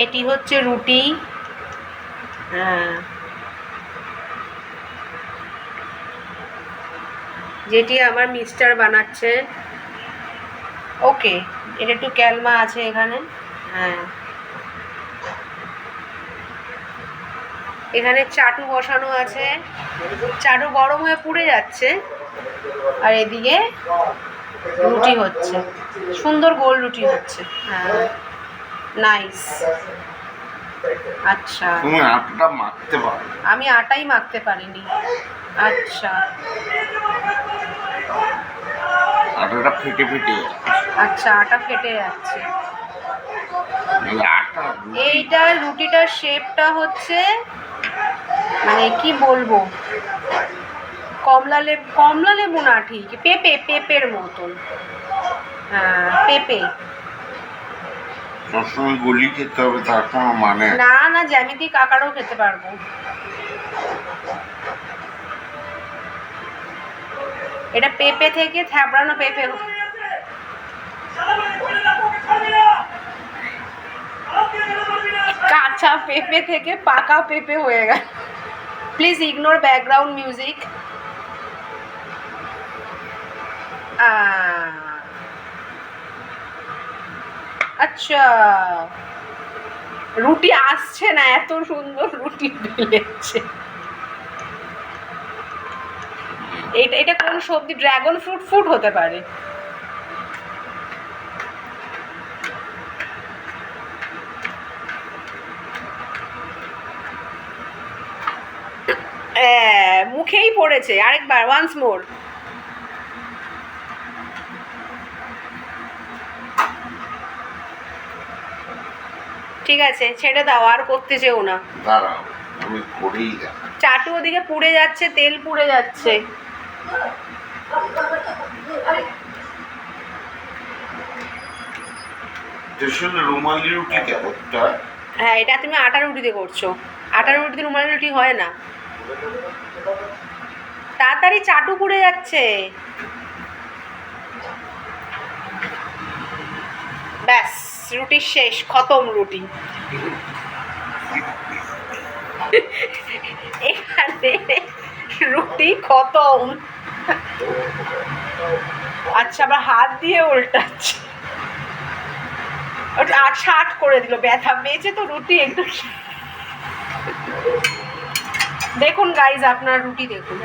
এটি হচ্ছে রুটি। হ্যাঁ, যেটি আমার মিস্টার বানাচ্ছে। ওকে, এটা একটু ক্যালমা আছে এখানে। হ্যাঁ, এখানে চাটু বসানো আছে, চাটু গরম হয়ে পুড়ে যাচ্ছে, আর এদিকে রুটি হচ্ছে, সুন্দর গোল রুটি হচ্ছে। হ্যাঁ, নাইস। আচ্ছা, তুমি আটাটা মাখতে পারো? আমি আটাই মাখতে পারিনি। আচ্ছা, আটাটা ফেটে ফেটে আচ্ছা, আটা ফেটে যাচ্ছে। আটা এইটা রুটিটার শেপটা হচ্ছে, মানে কি বলবো, কমলা লেবু না, ঠিক পেঁপের মতন। হ্যাঁ, পেঁপে। সবসময় গলি খেতে হবে তার কোনো মানে? না না, জ্যামিতিক আকারও খেতে পারবো। এটা পেঁপে থেকে থ্যাবড়ানো পেঁপে, কাঁচা পেঁপে থেকে পাকা পেঁপে হয়ে গেল। Please ignore background music. আচ্ছা, রুটি আসছে না, এত সুন্দর রুটি বেলেছে। এটা কোন সবজি? ড্রাগন ফ্রুট হতে পারে। মুখেই পড়েছে, আরেকবার, ওয়ান্স মোর। ঠিক আছে, ছেড়ে দাও, আর করতে চেও না। দাঁড়াও, আমি করেই দেখ। চাটু ওদিকে পুড়ে যাচ্ছে, তেল পুড়ে যাচ্ছে। রুমালি রুটি কেমনটা? হ্যাঁ, এটা তুমি আটার রুটিতে করছো। আটার রুটিতে রুমালি রুটি হয় না। তাড়াতাড়ি, চাটু পুড়ে যাচ্ছে। ব্যাস, রুটি শেষ, খতম রুটি। এখানে রুটি খতম। আচ্ছা, আবার হাত দিয়ে উল্টাচ্ছে। ওটা 8 করে দিল, ব্যথা পেয়েছে তো রুটি একটু। দেখুন গাইজ, আপনার রুটি দেখুন।